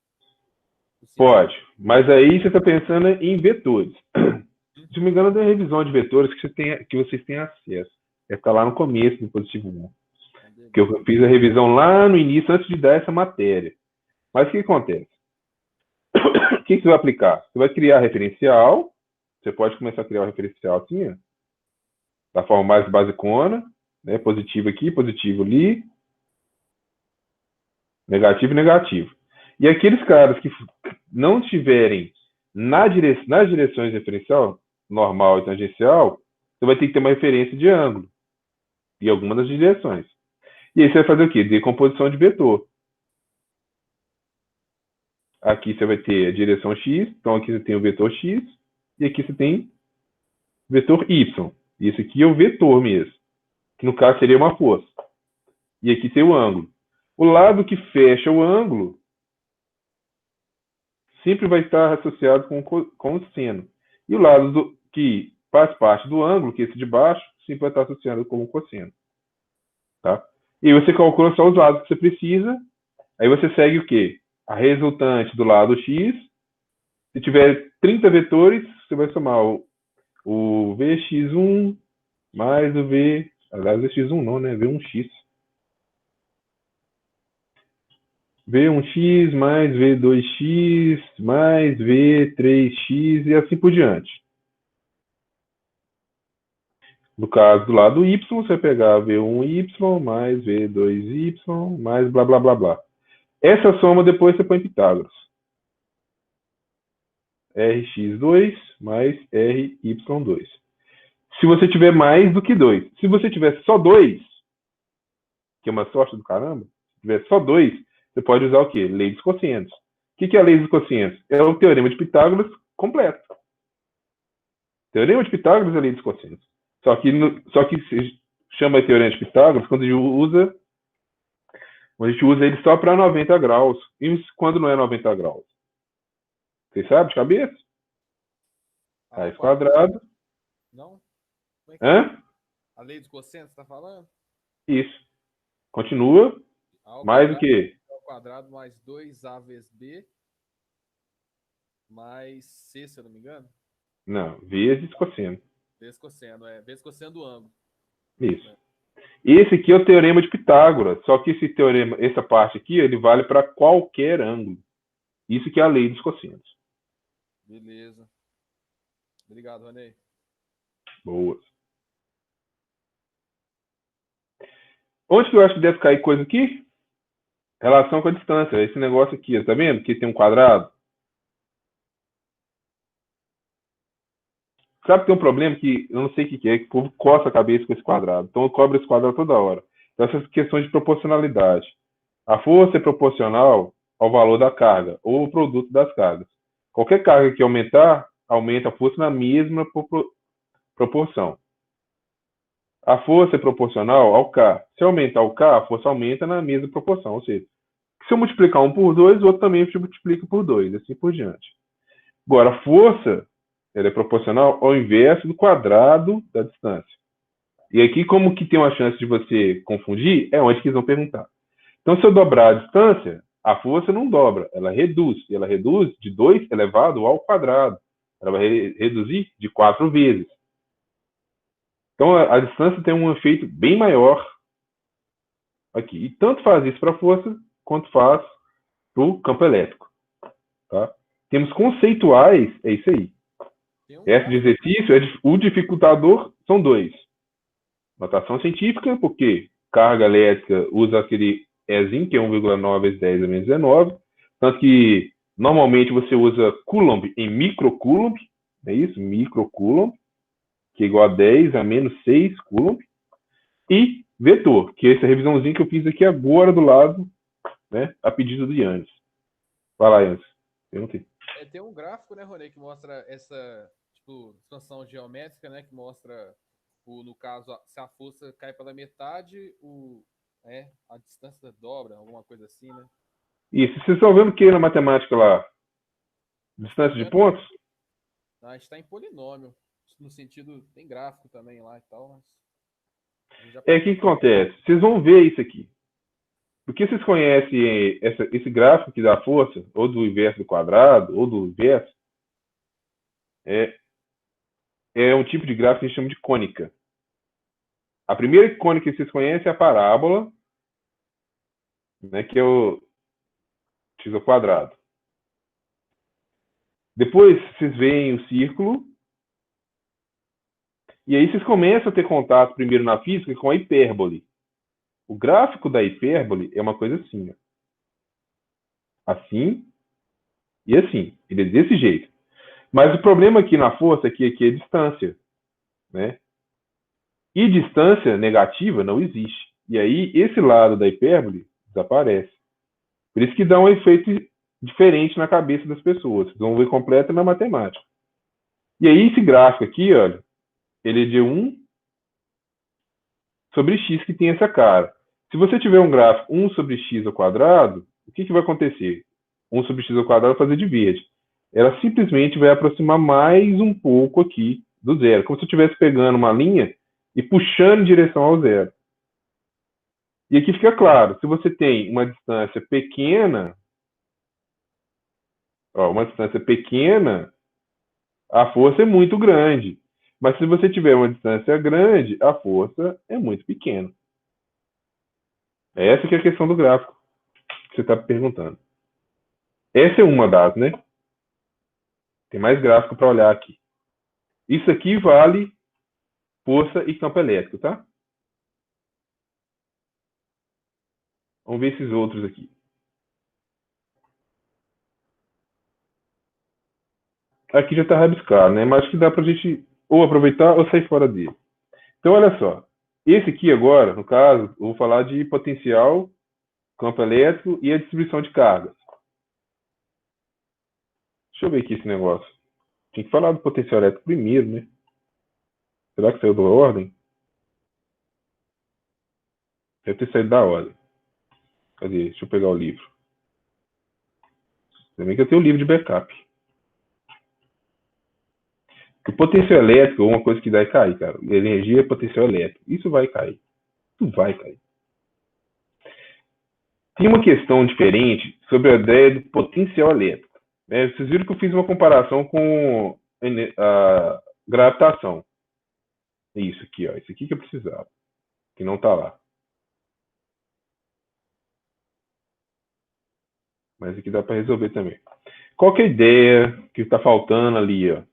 Pode. Mas aí você está pensando em vetores. Se não me engano, tem revisão de vetores que vocês têm acesso. Vai ficar lá no começo do positivo 1. Que eu fiz a revisão lá no início, antes de dar essa matéria. Mas o que acontece? O que você vai aplicar? Você vai criar referencial. Você pode começar a criar o referencial assim, ó, da forma mais basicona, né? Positivo aqui, positivo ali, negativo e negativo. E aqueles caras que não estiverem nas direções de referencial, normal e tangencial, você vai ter que ter uma referência de ângulo em alguma das direções. E aí você vai fazer o quê? Decomposição de vetor. Aqui você vai ter a direção x, então aqui você tem o vetor x, e aqui você tem o vetor y. E esse aqui é o vetor mesmo, que no caso seria uma força. E aqui tem o ângulo. O lado que fecha o ângulo sempre vai estar associado com o seno. E o lado que faz parte do ângulo, que é esse de baixo, sempre vai estar associado com o cosseno. Tá? E você calcula só os lados que você precisa, aí você segue o quê? A resultante do lado x Se tiver 30 vetores, você vai somar o Vx1 mais o V... Aliás, Vx1 não, né? V1x. V1x mais V2x mais V3x e assim por diante. No caso do lado y, você vai pegar V1y mais V2y mais blá blá blá blá. Essa soma depois você põe em Pitágoras. Rx2 mais Ry2. Se você tiver mais do que 2. Se você tiver só 2, que é uma sorte do caramba, se tiver só 2, você pode usar o quê? Lei dos quocientes. O que é a lei dos quocientes? É o teorema de Pitágoras completo. Teorema de Pitágoras é a lei dos quocientes. Só que se chama de teorema de Pitágoras quando a gente usa ele só para 90 graus. E quando não é 90 graus? Vocês sabem de cabeça? Raiz quadrada. Não? Como é que Hã? A lei dos quocientes, tá falando? Isso. Continua. Mais do que? Ao quadrado mais 2a vezes b mais c, se eu não me engano. Não, vezes cosseno. Vezes cosseno, vezes cosseno do ângulo. Isso. Esse aqui é o teorema de Pitágoras, só que esse teorema, essa parte aqui, ele vale para qualquer ângulo. Isso que é a lei dos cossenos. Beleza. Obrigado, Ronei. Boa. Onde que eu acho que deve cair coisa aqui? Relação com a distância. Esse negócio aqui, tá vendo? Que tem um quadrado. Sabe que tem um problema que eu não sei o que é, que o povo coça a cabeça com esse quadrado. Então eu cobro esse quadrado toda hora. Então essas questões de proporcionalidade. A força é proporcional ao valor da carga, ou ao produto das cargas. Qualquer carga que aumentar, aumenta a força na mesma proporção. A força é proporcional ao K. Se aumentar o K, a força aumenta na mesma proporção. Ou seja, se eu multiplicar um por 2, o outro também multiplica por 2, assim por diante. Agora, a força ela é proporcional ao inverso do quadrado da distância. E aqui, como que tem uma chance de você confundir, é onde que eles vão perguntar. Então, se eu dobrar a distância, a força não dobra, ela reduz. E ela reduz de 2 elevado ao quadrado. Ela vai reduzir de 4 vezes. Então, a distância tem um efeito bem maior aqui. E tanto faz isso para a força, quanto faz para o campo elétrico. Tá? Temos conceituais, é isso aí. Esse exercício, o dificultador são 2. Notação científica, porque carga elétrica usa aquele Ezinho, que é 1,9 vezes 10 a menos 19. Tanto que, normalmente, você usa Coulomb em microcoulomb. É isso? Microcoulomb, que é igual a 10 a menos 6 Coulomb. E vetor, que é essa revisãozinha que eu fiz aqui agora do lado, né, a pedido do Yannis. Vai lá, Yannis. Perguntei. Tem um gráfico, né, Ronei, que mostra essa expansão geométrica, né, que mostra, no caso, se a força cai pela metade, a distância dobra, alguma coisa assim, né? Isso. Vocês estão vendo o que na matemática lá? Distância de pontos? A gente está em polinômio. No sentido, tem gráfico também lá e tal, mas... O que acontece? Vocês vão ver isso aqui. Porque vocês conhecem esse gráfico aqui da força, ou do inverso do quadrado, ou do inverso, é um tipo de gráfico que a gente chama de cônica. A primeira cônica que vocês conhecem é a parábola, né, que é o x ao quadrado. Depois vocês veem o círculo, e aí vocês começam a ter contato primeiro na física com a hipérbole. O gráfico da hipérbole é uma coisa assim, ó. Assim e assim. Ele é desse jeito. Mas o problema aqui na força é que aqui é distância, né? E distância negativa não existe. E aí esse lado da hipérbole desaparece. Por isso que dá um efeito diferente na cabeça das pessoas. Vocês vão ver completo na matemática. E aí esse gráfico aqui, olha, ele é de 1 sobre x que tem essa cara. Se você tiver um gráfico 1 sobre x ao quadrado, o que vai acontecer? 1 sobre x ao quadrado vai fazer de verde. Ela simplesmente vai aproximar mais um pouco aqui do zero. Como se eu estivesse pegando uma linha e puxando em direção ao zero. E aqui fica claro, se você tem uma distância pequena, Ó, uma distância pequena, a força é muito grande. Mas se você tiver uma distância grande, a força é muito pequena. Essa que é a questão do gráfico que você está perguntando. Essa é uma das, né? Tem mais gráfico para olhar aqui. Isso aqui vale força e campo elétrico, tá? Vamos ver esses outros aqui. Aqui já está rabiscado, né? Mas acho que dá para a gente ou aproveitar ou sair fora dele. Então, olha só. Esse aqui agora, no caso, eu vou falar de potencial, campo elétrico e a distribuição de cargas. Deixa eu ver aqui esse negócio. Tem que falar do potencial elétrico primeiro, né? Será que saiu da ordem? Deve ter saído da ordem. Cadê? Deixa eu pegar o livro. Também que eu tenho o livro de backup. O potencial elétrico é uma coisa que vai cair, cara. Energia é potencial elétrico. Isso vai cair. Isso vai cair. Tem uma questão diferente sobre a ideia do potencial elétrico. Vocês viram que eu fiz uma comparação com a gravitação. Isso aqui, ó. Isso aqui que eu precisava. Que não está lá. Mas aqui dá para resolver também. Qual que é a ideia que está faltando ali, ó?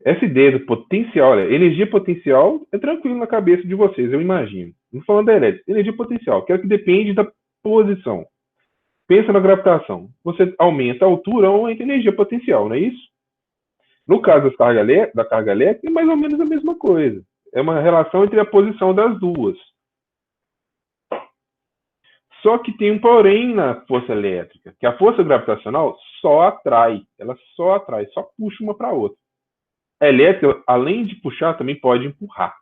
Essa ideia do potencial, olha, energia potencial é tranquilo na cabeça de vocês, eu imagino. Não falando da elétrica, energia potencial, que é o que depende da posição. Pensa na gravitação. Você aumenta a altura, aumenta a energia potencial, não é isso? No caso da carga elétrica, é mais ou menos a mesma coisa. É uma relação entre a posição das duas. Só que tem um porém na força elétrica, que a força gravitacional só atrai. Ela só atrai, só puxa uma para a outra. A elétrica, além de puxar, também pode empurrar.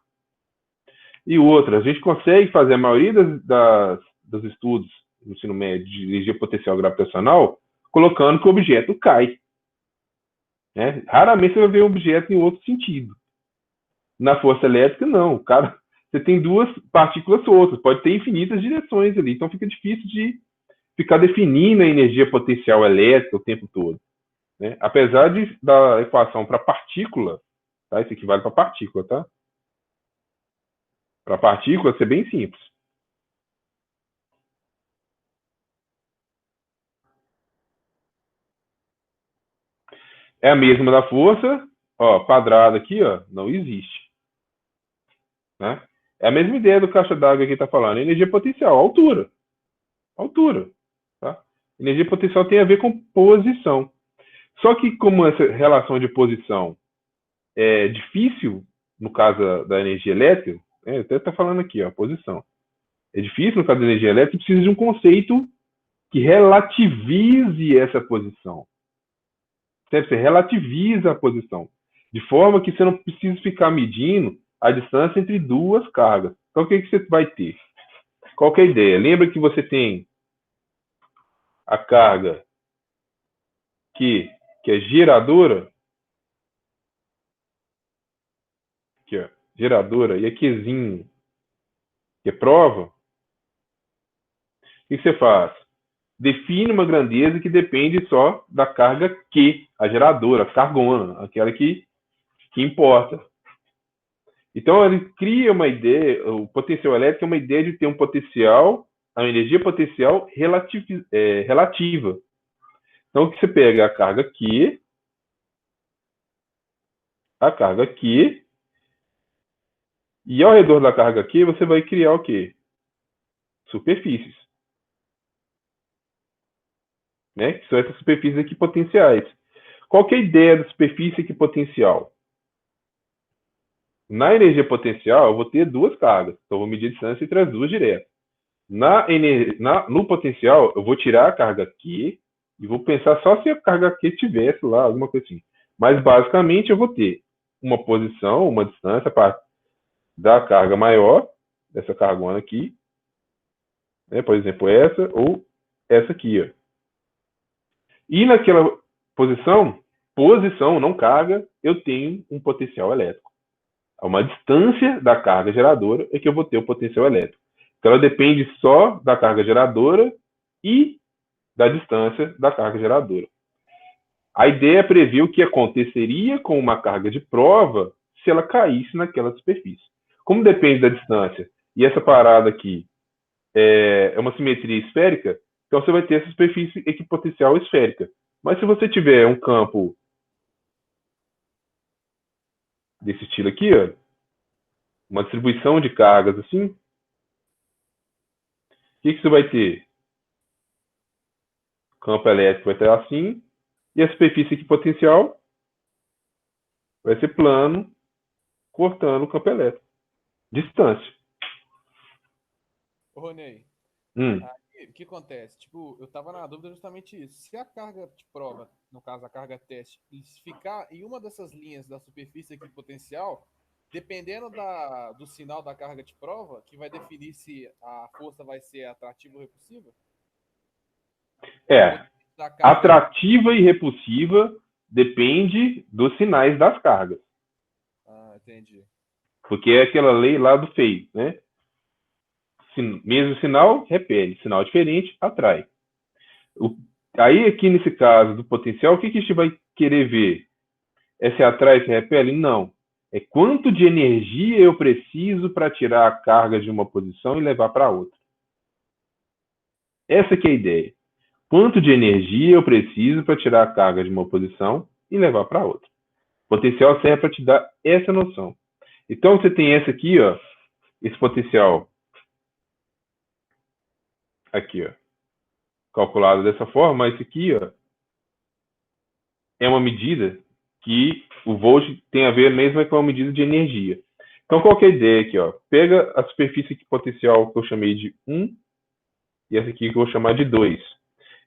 E outra, a gente consegue fazer a maioria dos estudos no ensino médio de energia potencial gravitacional colocando que o objeto cai. Né? Raramente você vai ver um objeto em outro sentido. Na força elétrica, não. Cara, você tem duas partículas soltas, pode ter infinitas direções ali, então fica difícil de ficar definindo a energia potencial elétrica o tempo todo. Né? Apesar da equação para partícula, tá? Isso equivale para partícula, tá? Para partícula ser bem simples. É a mesma da força, ó, quadrado aqui, ó, não existe. Né? É a mesma ideia do caixa d'água que está falando. Energia potencial, altura. Altura. Tá? Energia potencial tem a ver com posição. Só que como essa relação de posição é difícil, no caso da energia elétrica, até está falando aqui, ó, posição. É difícil no caso da energia elétrica, precisa de um conceito que relativize essa posição. Você relativiza a posição. De forma que você não precisa ficar medindo a distância entre duas cargas. Então, o que você vai ter? Qual que é a ideia? Lembra que você tem a carga que é geradora? Aqui, ó, geradora. E a Qzinho, que é prova. O que você faz? Define uma grandeza que depende só da carga Q, a geradora, a cargona, aquela que importa. Então, ele cria uma ideia, o potencial elétrico é uma ideia de ter um potencial, a energia potencial relativa. Então, que você pega a carga Q, e ao redor da carga Q, você vai criar o quê? Superfícies. Né? Que são essas superfícies equipotenciais. Qual que é a ideia da superfície equipotencial? Na energia potencial, eu vou ter duas cargas. Então, eu vou medir a distância entre as duas direto. No potencial, eu vou tirar a carga Q e vou pensar só se a carga Q tivesse lá, alguma coisa assim. Mas, basicamente, eu vou ter uma posição, uma distância da carga maior, dessa cargona aqui, né? Por exemplo, essa ou essa aqui. Ó. E naquela posição, não carga, eu tenho um potencial elétrico. A uma distância da carga geradora é que eu vou ter o potencial elétrico. Então, ela depende só da carga geradora e da distância da carga geradora. A ideia é prever o que aconteceria com uma carga de prova se ela caísse naquela superfície. Como depende da distância, e essa parada aqui é uma simetria esférica, então você vai ter essa superfície equipotencial esférica. Mas se você tiver um campo desse estilo aqui, ó, uma distribuição de cargas assim, o que você vai ter? O campo elétrico vai estar assim, e a superfície equipotencial vai ser plano, cortando o campo elétrico. Distância. Ô, Ronei, Hum. aí, o que acontece? Tipo, eu tava na dúvida justamente isso. Se a carga de prova, no caso a carga teste, ficar em uma dessas linhas da superfície aqui potencial, dependendo do sinal da carga de prova, que vai definir se a força vai ser atrativa ou repulsiva? Ou É, da carga. atrativa e repulsiva depende dos sinais das cargas. Ah, entendi. Porque é aquela lei lá do Fei, né? Mesmo sinal, repele. Sinal diferente, atrai. O, aí, aqui nesse caso do potencial, o que a gente vai querer ver? É se atrai, se repele? Não. É quanto de energia eu preciso para tirar a carga de uma posição e levar para outra. Essa que é a ideia. Quanto de energia eu preciso para tirar a carga de uma posição e levar para outra. O potencial serve para te dar essa noção. Então, você tem essa aqui, ó, esse potencial aqui, ó, calculado dessa forma, mas isso aqui, ó, é uma medida que o volt tem a ver mesmo com a medida de energia. Então, qual que é a ideia aqui? Ó? Pega a superfície potencial que eu chamei de 1 e essa aqui que eu vou chamar de 2.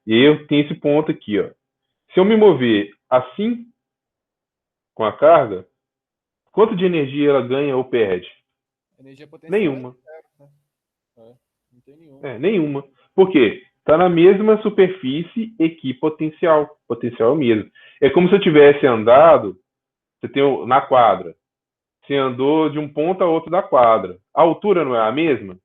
E aí eu tenho esse ponto aqui. Ó. Se eu me mover assim com a carga, quanto de energia ela ganha ou perde? Energia potencial é Nenhuma. zero, né? Não tem nenhuma. Nenhuma. Por quê? Está na mesma superfície equipotencial. Potencial é o mesmo. É como se eu tivesse andado, você tem na quadra. Você andou de um ponto a outro da quadra. A altura não é a mesma?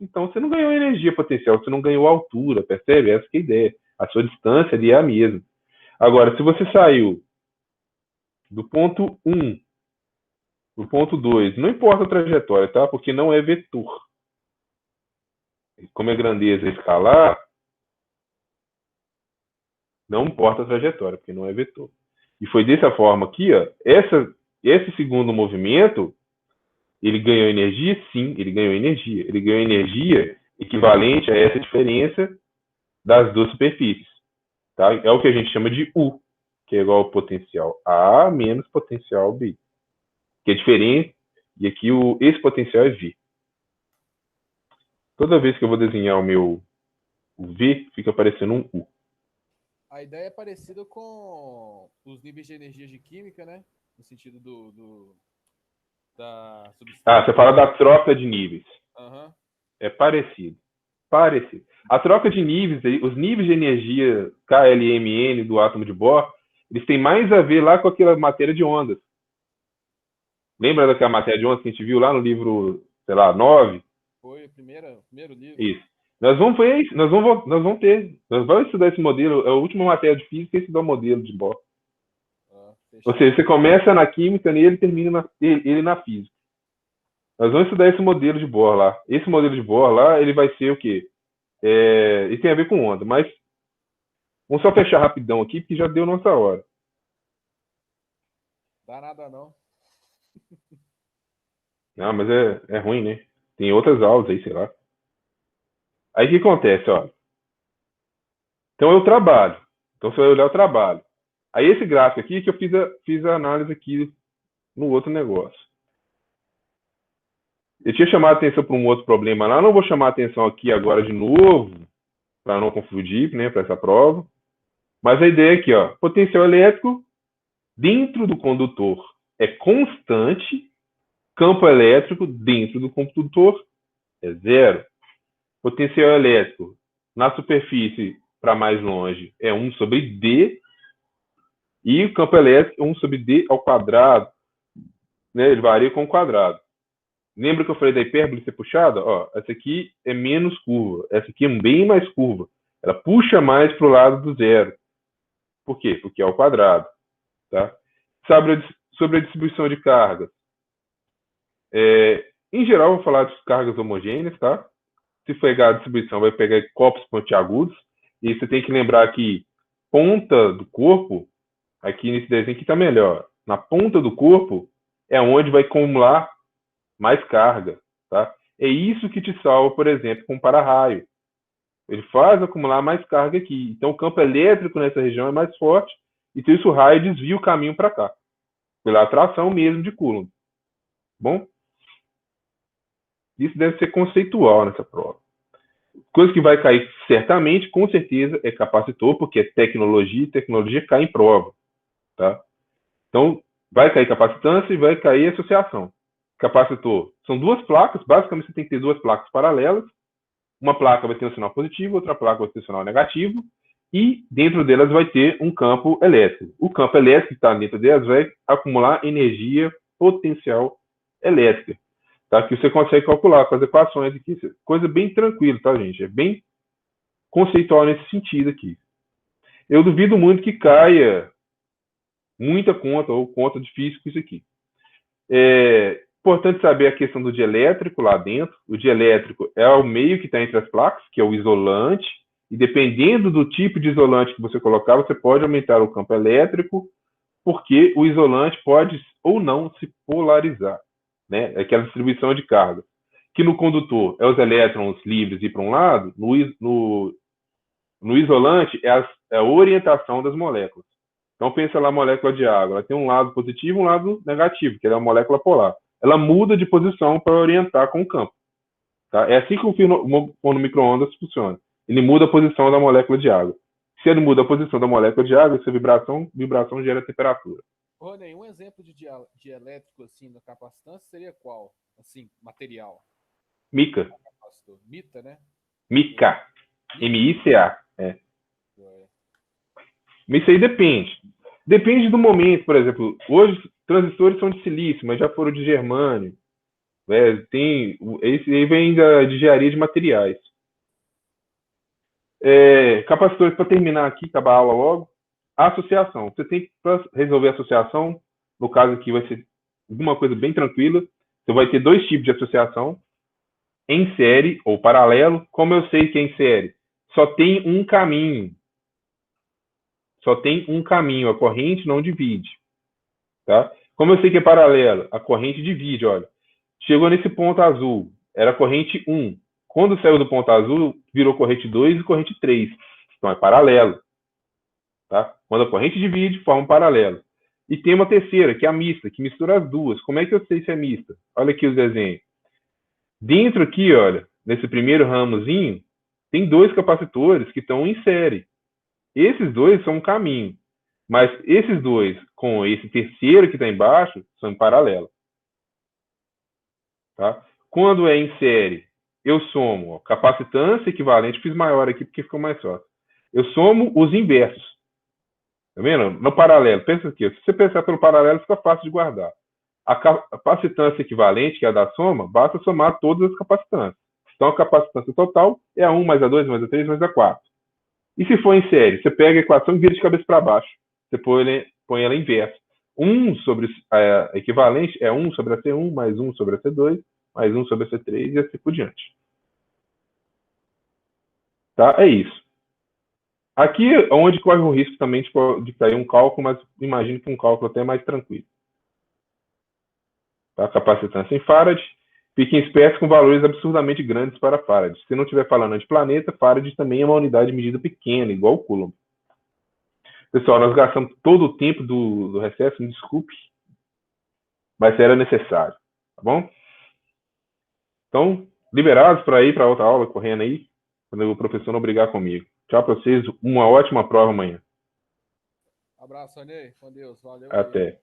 Então você não ganhou energia potencial, você não ganhou altura, percebe? Essa que é a ideia. A sua distância ali é a mesma. Agora, se você saiu do ponto 1 do ponto 2, não importa a trajetória, tá? Porque não é vetor. Como é grandeza escalar, não importa a trajetória, porque não é vetor. E foi dessa forma aqui, ó, esse segundo movimento, ele ganhou energia? Sim, ele ganhou energia. Ele ganhou energia equivalente a essa diferença das duas superfícies. Tá? É o que a gente chama de U, que é igual ao potencial A menos potencial B. Que é diferente, e aqui esse potencial é V. Toda vez que eu vou desenhar o V, fica aparecendo um U. A ideia é parecida com os níveis de energia de química, né? No sentido da Ah, você substância. fala da troca de níveis. Uhum. É parecido. Parecido. A troca de níveis, os níveis de energia KLMN do átomo de Bohr, eles têm mais a ver lá com aquela matéria de ondas. Lembra daquela matéria de ondas que a gente viu lá no livro, sei lá, 9? Foi o primeiro livro. Isso. Nós vamos ver isso, nós vamos estudar esse modelo, é a última matéria de física e estudar o modelo de Bohr. Ou seja, você começa na química nele e termina ele na física. Nós vamos estudar esse modelo de Bohr lá. Esse modelo de Bohr lá, ele vai ser o quê? Ele tem a ver com onda, mas vamos só fechar rapidão aqui, porque já deu nossa hora. Dá nada não. Não, mas é ruim, né? Tem outras aulas aí, sei lá. Aí o que acontece, ó? Então eu trabalho. Então você vai olhar o trabalho. Aí esse gráfico aqui que eu fiz a análise aqui no outro negócio. Eu tinha chamado a atenção para um outro problema lá, não vou chamar a atenção aqui agora de novo, para não confundir, né, para essa prova. Mas a ideia é aqui, ó, potencial elétrico dentro do condutor é constante, campo elétrico dentro do condutor é zero. Potencial elétrico na superfície para mais longe é 1 sobre D, e o campo elétrico é 1 sobre D ao quadrado, né, ele varia com o quadrado. Lembra que eu falei da hipérbole ser puxada? Ó, essa aqui é menos curva, essa aqui é bem mais curva. Ela puxa mais para o lado do zero. Por quê? Porque é ao quadrado. Tá? Sobre a distribuição de cargas. Em geral, eu vou falar de cargas homogêneas, tá? Se pegar a distribuição, vai pegar corpos pontiagudos. E você tem que lembrar que ponta do corpo, aqui nesse desenho aqui está melhor. Na ponta do corpo é onde vai acumular mais carga, tá? É isso que te salva, por exemplo, com um para-raio. Ele faz acumular mais carga aqui. Então, o campo elétrico nessa região é mais forte, e então isso o raio desvia o caminho para cá, pela atração mesmo de Coulomb. Bom? Isso deve ser conceitual nessa prova. Coisa que vai cair certamente, com certeza, é capacitor, porque é tecnologia, e tecnologia cai em prova. Tá? Então, vai cair capacitância e vai cair associação. Capacitor são duas placas, basicamente você tem que ter duas placas paralelas. Uma placa vai ter um sinal positivo, outra placa vai ter um sinal negativo, e dentro delas vai ter um campo elétrico. O campo elétrico que está dentro delas vai acumular energia potencial elétrica, tá? Que você consegue calcular com as equações aqui. Coisa bem tranquila, tá, gente? É bem conceitual nesse sentido aqui. Eu duvido muito que caia muita conta ou conta difícil com isso aqui. É importante saber a questão do dielétrico lá dentro. O dielétrico é o meio que está entre as placas, que é o isolante, e dependendo do tipo de isolante que você colocar, você pode aumentar o campo elétrico, porque o isolante pode ou não se polarizar, né? É aquela distribuição de carga. Que no condutor é os elétrons livres ir para um lado, no isolante é a orientação das moléculas. Então, pensa lá a molécula de água. Ela tem um lado positivo e um lado negativo, que é uma molécula polar. Ela muda de posição para orientar com o campo. Tá? É assim que o forno micro-ondas funciona. Ele muda a posição da molécula de água. Se ele muda a posição da molécula de água, essa vibração gera temperatura. Rony, um exemplo de dielétrico assim na capacitância seria qual? Assim, material. Mica. Mita, né? Mica. M-I-C-A. Mas isso aí depende. Depende do momento, por exemplo. Hoje, transistores são de silício, mas já foram de germânio. Esse aí vem de engenharia de materiais. Capacitores, para terminar aqui, acabar a aula logo. A associação. Você tem que, para resolver a associação, no caso aqui vai ser alguma coisa bem tranquila. Você vai ter dois tipos de associação. Em série ou paralelo. Como eu sei que é em série? Só tem um caminho. Só tem um caminho, a corrente não divide. Tá? Como eu sei que é paralelo, a corrente divide, olha. Chegou nesse ponto azul, era corrente 1. Quando saiu do ponto azul, virou corrente 2 e corrente 3. Então é paralelo. Tá? Quando a corrente divide, forma um paralelo. E tem uma terceira, que é a mista, que mistura as duas. Como é que eu sei se é mista? Olha aqui os desenhos. Dentro aqui, olha, nesse primeiro ramozinho, tem dois capacitores que estão em série. Esses dois são um caminho. Mas esses dois, com esse terceiro que está embaixo, são em paralelo. Tá? Quando é em série, eu somo capacitância equivalente, fiz maior aqui porque ficou mais fácil. Eu somo os inversos. Tá vendo? No paralelo, pensa aqui. Se você pensar pelo paralelo, fica fácil de guardar. A capacitância equivalente, que é a da soma, basta somar todas as capacitâncias. Então, a capacitância total é a 1 mais a 2 mais a 3 mais a 4. E se for em série, você pega a equação e vira de cabeça para baixo. Você põe ela inversa. 1 sobre a equivalente é 1 sobre a C1 mais 1 sobre a C2 mais 1 sobre a C3 e assim por diante. Tá? É isso. Aqui é onde corre o risco também de cair um cálculo, mas imagino que um cálculo até mais tranquilo. Tá? Capacitância em Farad. Fiquem espertos com valores absurdamente grandes para Farad. Se não estiver falando de planeta, Farad também é uma unidade de medida pequena, igual o Coulomb. Pessoal, nós gastamos todo o tempo do recesso, me desculpe, mas era necessário, tá bom? Então, liberados para ir para outra aula, correndo aí, quando o professor não brigar comigo. Tchau para vocês, uma ótima prova amanhã. Abraço, Anei, com Deus, valeu. Até. Aí.